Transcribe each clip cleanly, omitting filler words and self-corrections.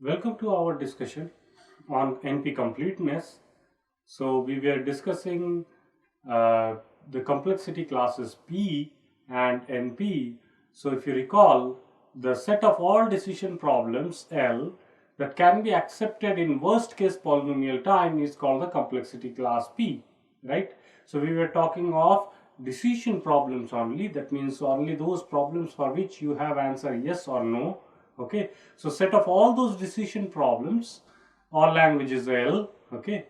Welcome to our discussion on NP completeness. So we were discussing the complexity classes P and NP. So if you recall, the set of all decision problems L that can be accepted in worst case polynomial time is called the complexity class P, right? So we were talking of decision problems only. That means only those problems for which you have answer yes or no. Okay, so set of all those decision problems, all languages L. Okay,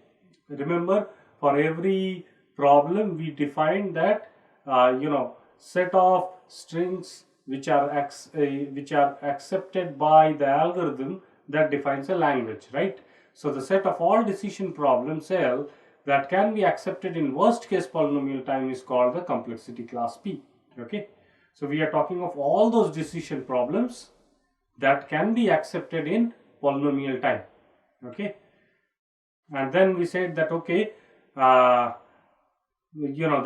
remember, for every problem we defined that set of strings which are accepted by the algorithm that defines a language, right? So the set of all decision problems L that can be accepted in worst case polynomial time is called the complexity class P. Okay, so we are talking of all those decision problems that can be accepted in polynomial time. Okay, and then we said that okay, the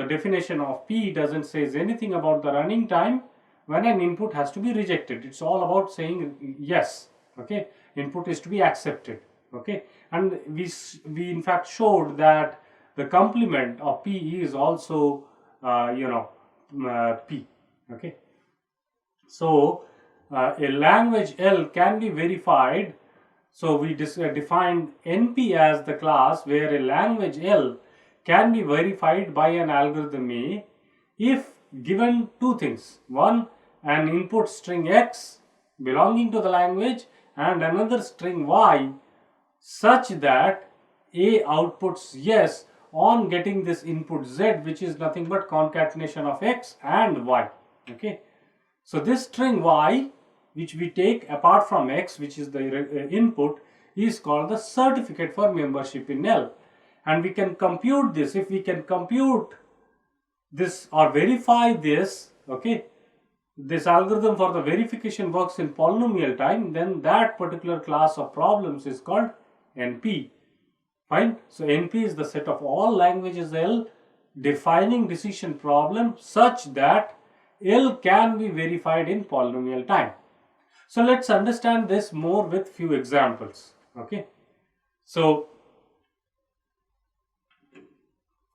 definition of P doesn't say anything about the running time when an input has to be rejected. It's all about saying yes. Okay, input is to be accepted. Okay, and we in fact showed that the complement of P is also P. Okay, so a language L can be verified. So we defined NP as the class where a language L can be verified by an algorithm A if given two things. One, an input string X belonging to the language and another string Y such that A outputs yes on getting this input Z, which is nothing but concatenation of X and Y. Okay, so this string Y which we take apart from X, which is the input, is called the certificate for membership in L. And we can compute this. If we can compute this or verify this, okay, this algorithm for the verification works in polynomial time, then that particular class of problems is called NP. Fine. So NP is the set of all languages L defining decision problem such that L can be verified in polynomial time. So let's understand this more with few examples. Okay, so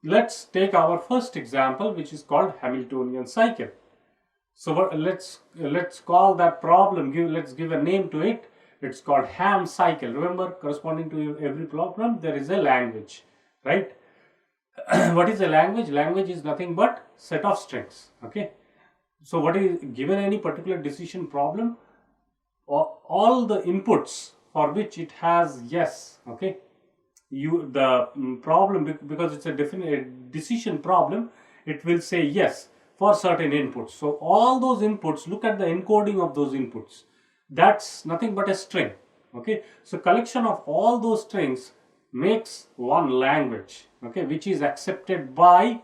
let's take our first example, which is called Hamiltonian cycle. So let's call that problem, let's give a name to it. It's called Ham cycle. Remember, corresponding to every problem there is a language, right? What is a language? Language is nothing but set of strings. Okay, so what is given any particular decision problem, all the inputs for which it has yes, okay, problem, because it's a definite decision problem, it will say yes for certain inputs. So all those inputs, look at the encoding of those inputs, that's nothing but a string. Okay, so collection of all those strings makes one language, okay, which is accepted by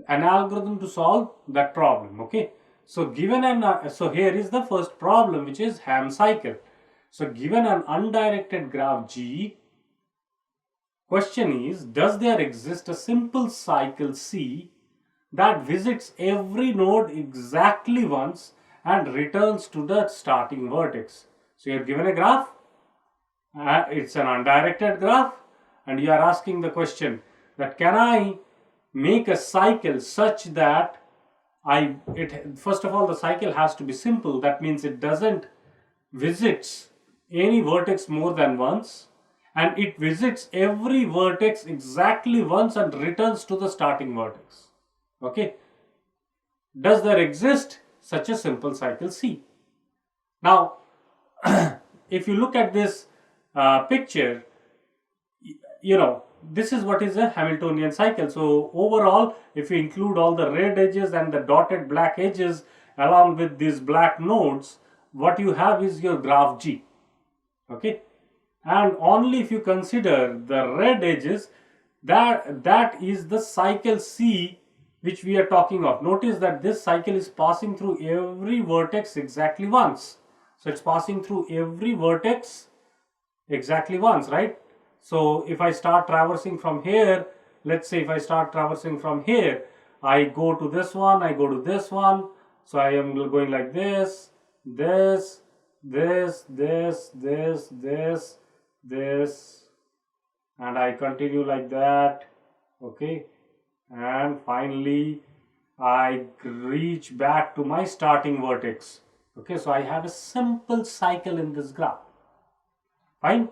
an algorithm to solve that problem. Okay, so given so here is the first problem, which is Ham cycle. So given an undirected graph G, question is, does there exist a simple cycle C that visits every node exactly once and returns to the starting vertex? So you are given a graph, it's an undirected graph, and you are asking the question that can I make a cycle such that first of all, the cycle has to be simple. That means it doesn't visits any vertex more than once, and it visits every vertex exactly once and returns to the starting vertex. Okay, does there exist such a simple cycle C? Now if you look at this picture, this is what is a Hamiltonian cycle. So overall, if you include all the red edges and the dotted black edges along with these black nodes, what you have is your graph G. Okay, and only if you consider the red edges, that is the cycle C which we are talking of. Notice that this cycle is passing through every vertex exactly once. So it's passing through every vertex exactly once, right? So if I start traversing from here, let's say if I start traversing from here, I go to this one, I go to this one. So I am going like this, this, and I continue like that. Okay, and finally I reach back to my starting vertex. Okay, so I have a simple cycle in this graph. Fine.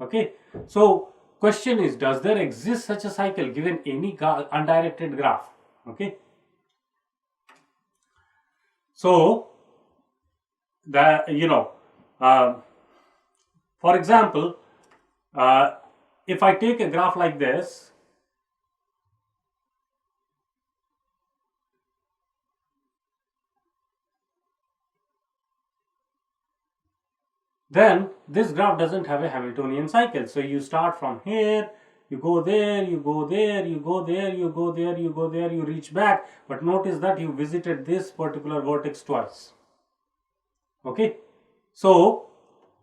Okay, so question is, does there exist such a cycle given any undirected graph? Okay, so the for example, if I take a graph like this, then this graph doesn't have a Hamiltonian cycle. So you start from here, you go there, you go there, you go there, you go there, you go there, you reach back. But notice that you visited this particular vertex twice. Okay, so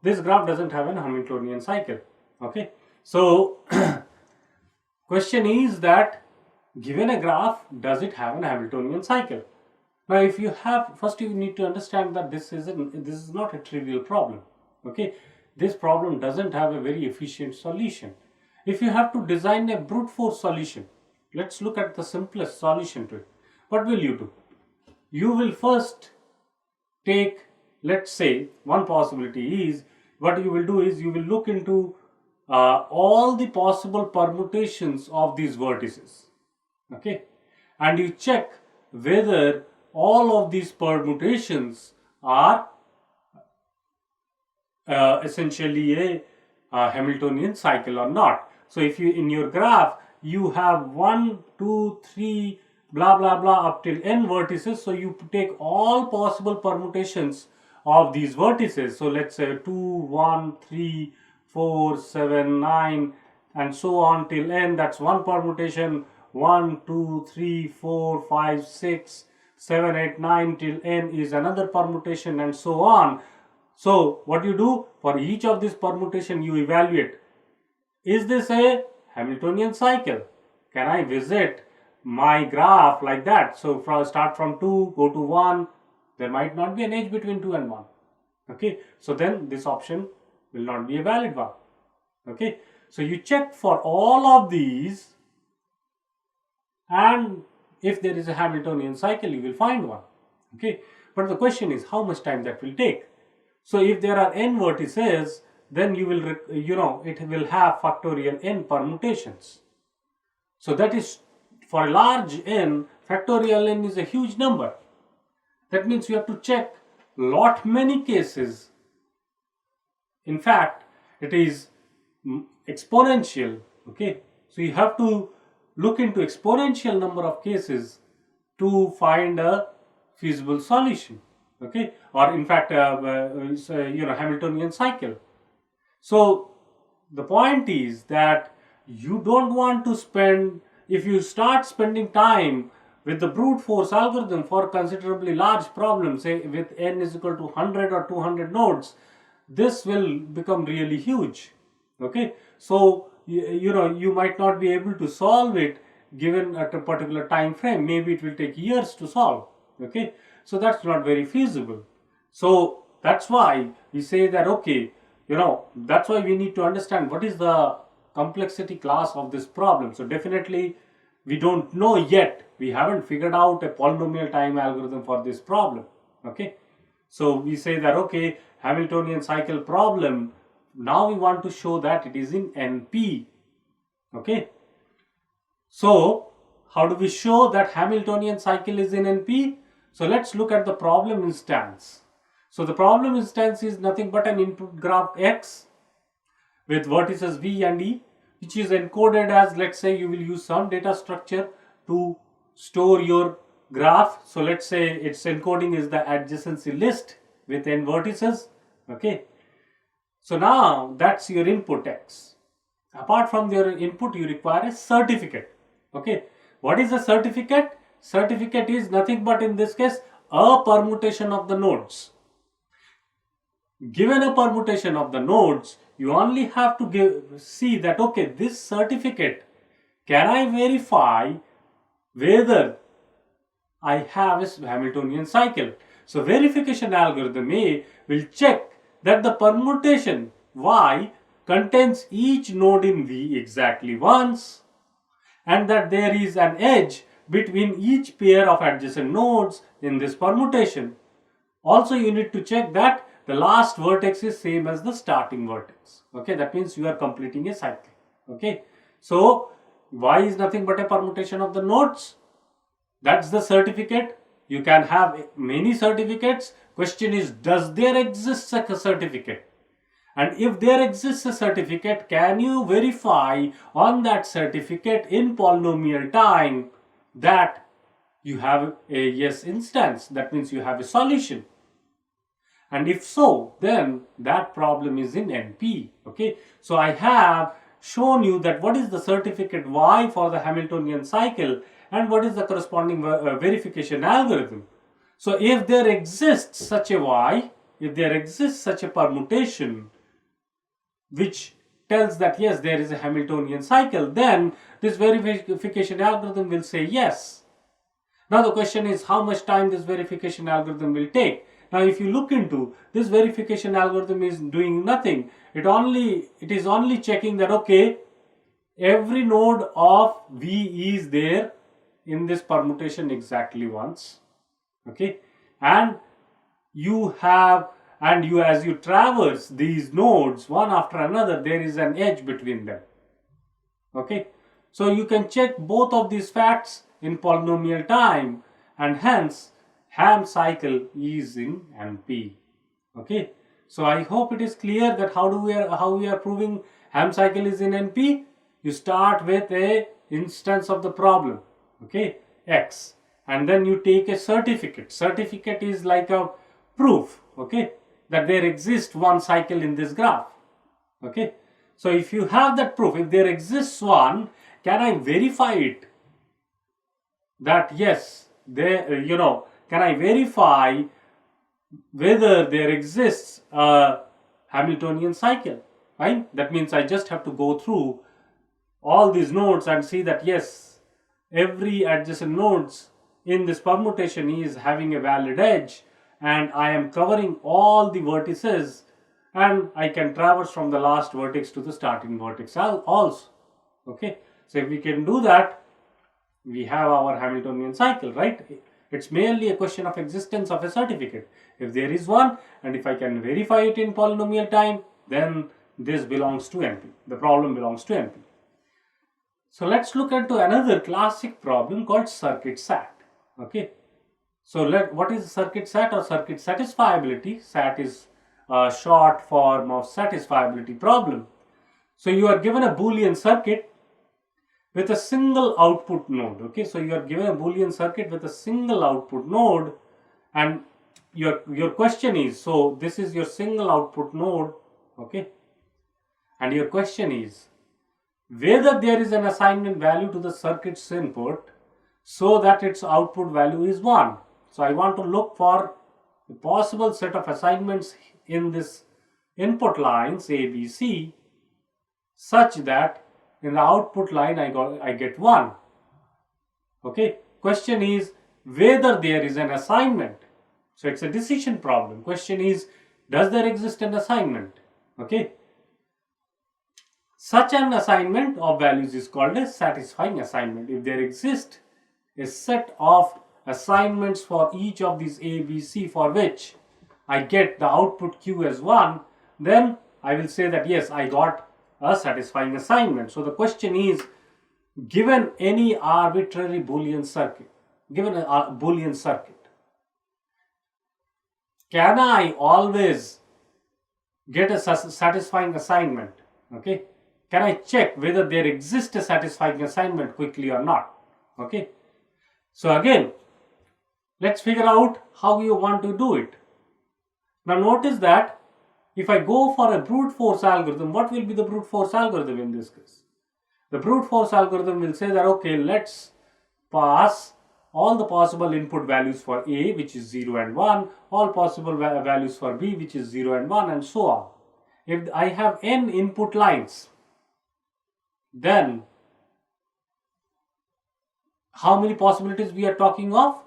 this graph doesn't have an Hamiltonian cycle. Okay, so question is that given a graph, does it have an Hamiltonian cycle? Now, if you have, first you need to understand that this is not a trivial problem. Okay, this problem doesn't have a very efficient solution. If you have to design a brute force solution, let's look at the simplest solution to it. What will you do? You will first take, let's say, one possibility is, what you will do is you will look into all the possible permutations of these vertices. Okay, and you check whether all of these permutations are essentially a Hamiltonian cycle or not. So if you, in your graph, you have 1, 2, 3, blah blah blah up till n vertices, so you take all possible permutations of these vertices. So let's say 2, 1, 3, 4, 7, 9 and so on till n. That's one permutation. 1, 2, 3, 4, 5, 6, 7, 8, 9 till n is another permutation, and so on. So what you do, for each of this permutation you evaluate, is this a Hamiltonian cycle? Can I visit my graph like that? So start from 2, go to 1, there might not be an edge between 2 and 1. Okay, so then this option will not be a valid one. Okay, so you check for all of these, and if there is a Hamiltonian cycle, you will find one. Okay, but the question is how much time that will take. So if there are n vertices, then you will, it will have factorial n permutations. So that is, for a large n, factorial n is a huge number. That means you have to check lot many cases. In fact, it is exponential. Okay, so you have to look into exponential number of cases to find a feasible solution. Okay, or in fact Hamiltonian cycle. So the point is that you don't want to spend, if you start spending time with the brute force algorithm for considerably large problems, say with n is equal to 100 or 200 nodes, this will become really huge. Okay, so you might not be able to solve it given at a particular time frame. Maybe it will take years to solve. Okay, so that's not very feasible. So that's why we say that, okay, that's why we need to understand what is the complexity class of this problem. So definitely we don't know yet. We haven't figured out a polynomial time algorithm for this problem. Okay, so we say that, okay, Hamiltonian cycle problem, now we want to show that it is in NP. Okay, so how do we show that Hamiltonian cycle is in NP? So let's look at the problem instance. So the problem instance is nothing but an input graph X with vertices V and E, which is encoded as, let's say you will use some data structure to store your graph. So let's say its encoding is the adjacency list with n vertices. Okay, so now that's your input X. Apart from your input, you require a certificate. Okay, what is a certificate? Certificate is nothing but, in this case, a permutation of the nodes. Given a permutation of the nodes, you only have to see that, okay, this certificate, can I verify whether I have a Hamiltonian cycle? So verification algorithm A will check that the permutation Y contains each node in V exactly once, and that there is an edge between each pair of adjacent nodes in this permutation. Also, you need to check that the last vertex is same as the starting vertex. Okay, that means you are completing a cycle. Okay, so Y is nothing but a permutation of the nodes. That's the certificate. You can have many certificates. Question is, does there exist such a certificate? And if there exists a certificate, can you verify on that certificate in polynomial time that you have a yes instance? That means you have a solution. And if so, then that problem is in NP. Okay, so I have shown you that what is the certificate Y for the Hamiltonian cycle and what is the corresponding verification algorithm. So if there exists such a Y, if there exists such a permutation which tells that yes, there is a Hamiltonian cycle, then this verification algorithm will say yes. Now the question is how much time this verification algorithm will take. Now if you look into this verification algorithm is doing nothing. It is only checking that okay, every node of V is there in this permutation exactly once. Okay, and you as you traverse these nodes one after another, there is an edge between them. Okay, so you can check both of these facts in polynomial time, and hence Ham cycle is in NP. Okay, so I hope it is clear that how we are proving Ham cycle is in NP. You start with a instance of the problem, okay, X, and then you take a certificate. Certificate is like a proof, okay, that there exists one cycle in this graph. Okay, so if you have that proof, if there exists one, can I verify it? That yes, there, can I verify whether there exists a Hamiltonian cycle? Right? That means I just have to go through all these nodes and see that yes, every adjacent nodes in this permutation is having a valid edge, and I am covering all the vertices, and I can traverse from the last vertex to the starting vertex also. Okay, so if we can do that, we have our Hamiltonian cycle, right? It's merely a question of existence of a certificate. If there is one, and if I can verify it in polynomial time, then this belongs to NP. The problem belongs to NP. So let's look into another classic problem called circuit SAT. Okay, so what is circuit SAT or circuit satisfiability? SAT is a short form of satisfiability problem. So you are given a Boolean circuit with a single output node. Okay, so you are given a Boolean circuit with a single output node, and your question is, so this is your single output node. Okay, and your question is whether there is an assignment value to the circuit's input so that its output value is 1. So I want to look for a possible set of assignments in this input lines A, B, C such that in the output line I get 1. Okay, question is whether there is an assignment. So it's a decision problem. Question is, does there exist an assignment? Okay, such an assignment of values is called a satisfying assignment. If there exists a set of assignments for each of these A, B, C for which I get the output Q as 1, then I will say that yes, I got a satisfying assignment. So the question is, given any arbitrary Boolean circuit, can I always get a satisfying assignment? Okay, can I check whether there exists a satisfying assignment quickly or not? Okay, so again, let's figure out how you want to do it. Now notice that if I go for a brute force algorithm, what will be the brute force algorithm in this case? The brute force algorithm will say that okay, let's pass all the possible input values for A, which is 0 and 1, all possible values for B, which is 0 and 1, and so on. If I have n input lines, then how many possibilities we are talking of?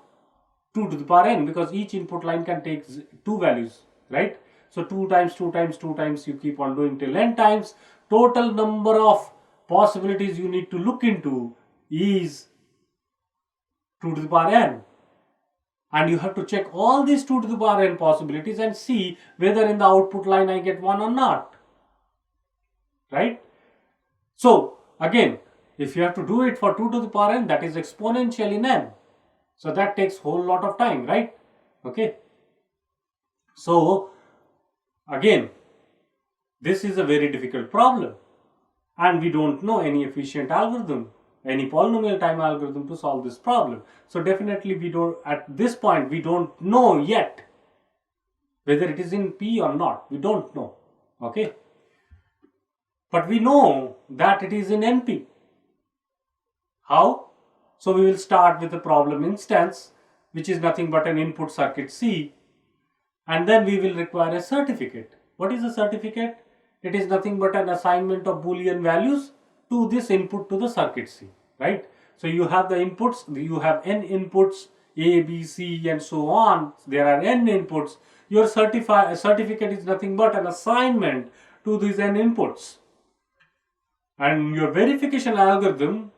2 to the power n, because each input line can take 2 values, right? So 2 times 2 times 2 times, you keep on doing till n times. Total number of possibilities you need to look into is 2 to the power n. And you have to check all these 2 to the power n possibilities and see whether in the output line I get 1 or not. Right? So again, if you have to do it for 2 to the power n, that is exponential in n. So that takes whole lot of time, right? Okay. So again, this is a very difficult problem, and we don't know any efficient algorithm, any polynomial time algorithm to solve this problem. So definitely we don't, at this point, we don't know yet whether it is in P or not. We don't know. Okay. But we know that it is in NP. How? So we will start with the problem instance, which is nothing but an input circuit C, and then we will require a certificate. What is a certificate? It is nothing but an assignment of Boolean values to this input to the circuit C, right? So you have the inputs, you have n inputs, A, B, C, and so on. There are n inputs. Your certificate is nothing but an assignment to these n inputs. And your verification algorithm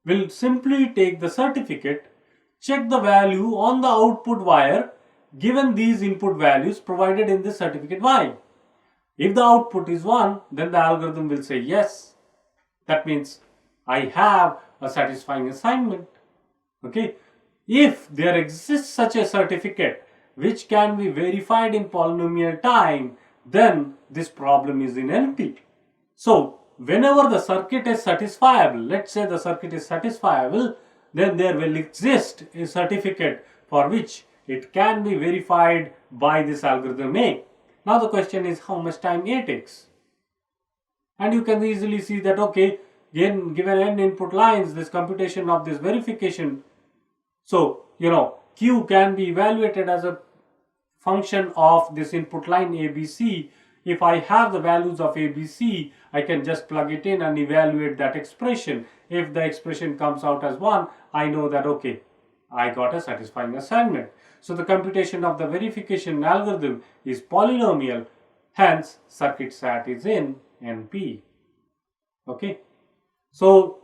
will simply take the certificate, check the value on the output wire given these input values provided in the certificate Y. If the output is 1, then the algorithm will say yes. That means I have a satisfying assignment. Okay. If there exists such a certificate which can be verified in polynomial time, then this problem is in NP. So whenever the circuit is satisfiable, let's say the circuit is satisfiable, then there will exist a certificate for which it can be verified by this algorithm A. Now the question is how much time A takes. And you can easily see that, okay, given n input lines, this computation of this verification, so Q can be evaluated as a function of this input line ABC. If I have the values of ABC, I can just plug it in and evaluate that expression. If the expression comes out as 1, I know that, okay, I got a satisfying assignment. So the computation of the verification algorithm is polynomial, hence circuit sat is in NP. Okay. So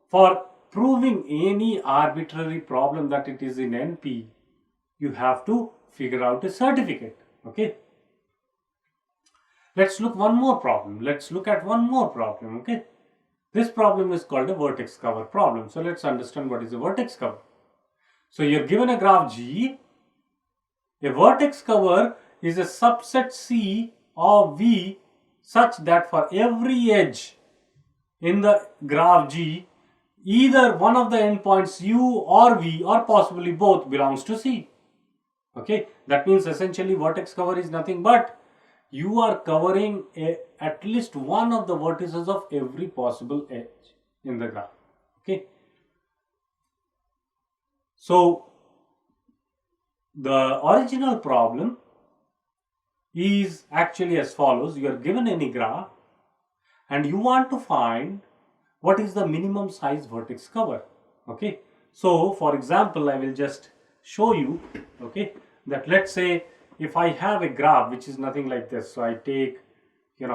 for proving any arbitrary problem that it is in NP, you have to figure out a certificate. Okay. Let's look one more problem. Let's look at one more problem. Okay. This problem is called a vertex cover problem. So let's understand what is a vertex cover. So you're given a graph G. A vertex cover is a subset C of V such that for every edge in the graph G, either one of the endpoints U or V or possibly both belongs to C. Okay, that means essentially vertex cover is nothing but you are covering at least one of the vertices of every possible edge in the graph. Okay. So the original problem is actually as follows. You are given any graph and you want to find what is the minimum size vertex cover. Okay. So for example, I will just show you, okay, that let's say if I have a graph which is nothing like this. So I take, and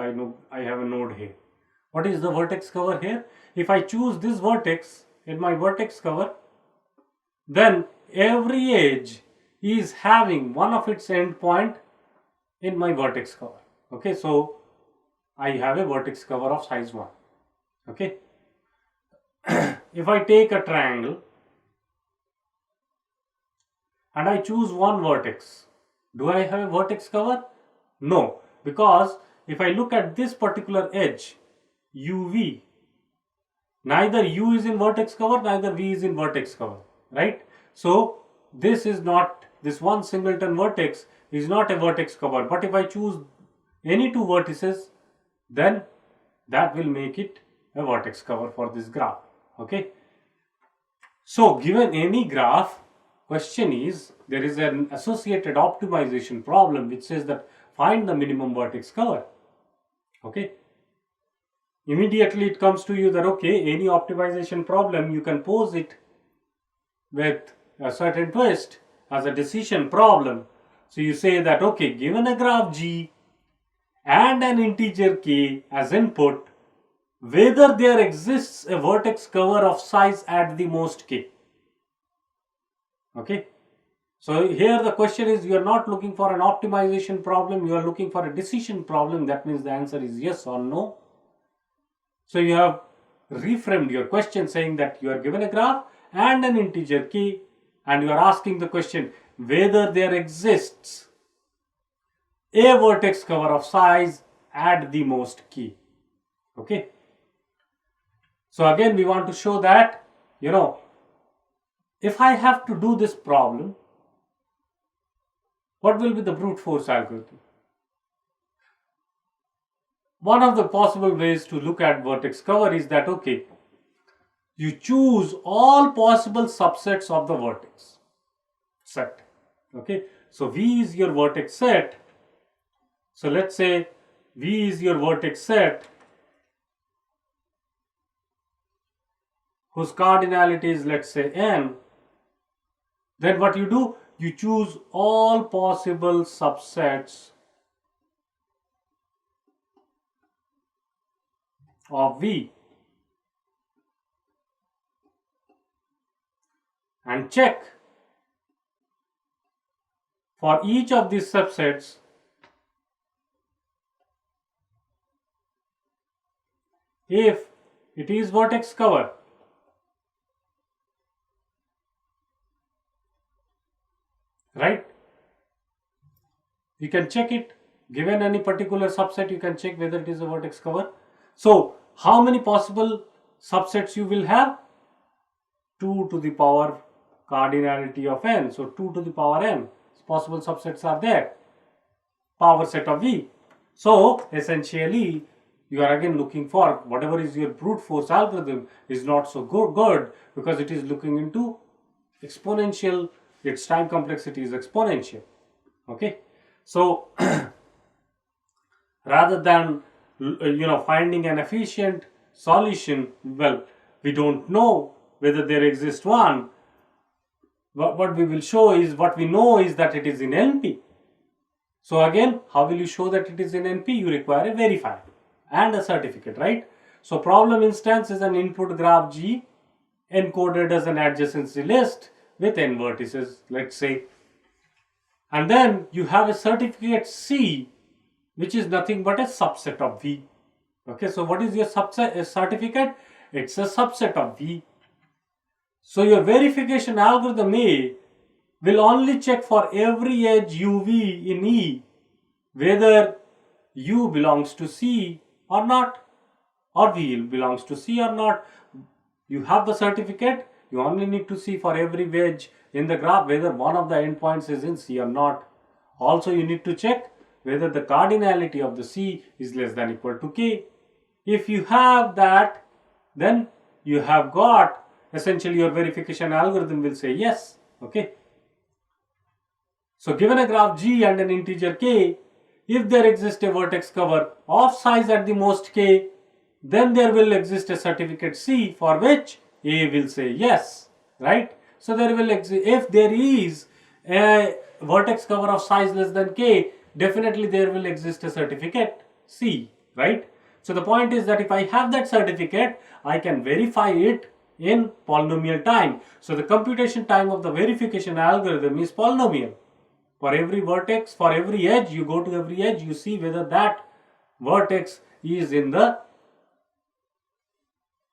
I know I have a node here. What is the vertex cover here? If I choose this vertex in my vertex cover, then every edge is having one of its endpoint in my vertex cover. Okay, so I have a vertex cover of size 1. Okay. If I take a triangle and I choose one vertex, do I have a vertex cover? No, because if I look at this particular edge, UV, neither U is in vertex cover, neither V is in vertex cover, right? So this is not, this one singleton vertex is not a vertex cover. But if I choose any two vertices, then that will make it a vertex cover for this graph. Okay. So given any graph, question is, there is an associated optimization problem which says that find the minimum vertex cover. Okay. immediately it comes to you that okay, any optimization problem you can pose it with a certain twist as a decision problem. So you say that okay, given a graph G and an integer k as input, whether there exists a vertex cover of size at the most k. Okay. So here the question is, you are not looking for an optimization problem, you are looking for a decision problem. That means the answer is yes or no. So you have reframed your question saying that you are given a graph and an integer k, and you are asking the question whether there exists a vertex cover of size at the most k. Okay. So again we want to show that, if I have to do this problem, what will be the brute force algorithm? One of the possible ways to look at vertex cover is that okay, you choose all possible subsets of the vertex set. Okay, so V is your vertex set. So let's say V is your vertex set whose cardinality is, let's say, n. Then what you do, you choose all possible subsets of V and check for each of these subsets if it is vertex cover. Right? You can check it. Given any particular subset, you can check whether it is a vertex cover. So, how many possible subsets you will have? 2 to the power cardinality of n. So, 2 to the power n possible subsets are there. Power set of V. So, essentially, you are again looking for whatever is your brute force algorithm is not so good because it is looking into exponential. Its time complexity is exponential. Okay, so rather than finding an efficient solution, well, we don't know whether there exists one. What we will show is, what we know is that it is in NP. So again, how will you show that it is in NP? You require a verifier and a certificate, right? So problem instance is an input graph G encoded as an adjacency list with n vertices, let's say. And then you have a certificate C, which is nothing but a subset of V. Okay, so what is your certificate? It's a subset of V. So your verification algorithm A will only check for every edge UV in E whether U belongs to C or not, or V belongs to C or not. You have the certificate. You only need to see for every wedge in the graph whether one of the endpoints is in C or not. Also, you need to check whether the cardinality of the C is less than or equal to K. If you have that, then you have got, essentially your verification algorithm will say yes. Okay. So given a graph G and an integer K, if there exists a vertex cover of size at the most K, then there will exist a certificate C for which A will say yes, right? So there will exist, if there is a vertex cover of size less than K, definitely there will exist a certificate C, right? So the point is that if I have that certificate, I can verify it in polynomial time. So the computation time of the verification algorithm is polynomial. For every vertex, for every edge, you go to every edge, you see whether that vertex is in the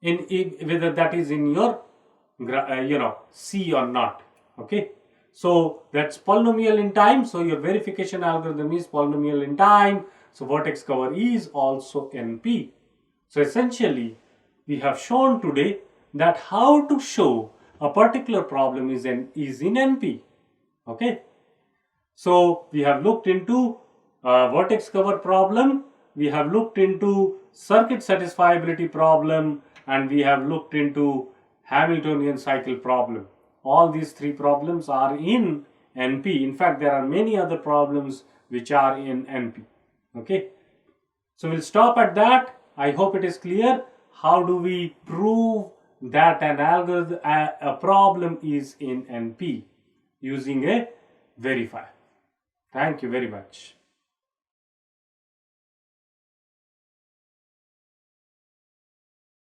whether that is in your C or not. Okay, so that's polynomial in time. So your verification algorithm is polynomial in time. So vertex cover is also NP. So essentially, we have shown today that how to show a particular problem is in NP. Okay, so we have looked into vertex cover problem, we have looked into circuit satisfiability problem, and we have looked into Hamiltonian cycle problem. All these three problems are in NP. In fact, there are many other problems which are in NP. Okay, so we'll stop at that. I hope it is clear. How do we prove that an algorithm, a problem is in NP using a verifier? Thank you very much.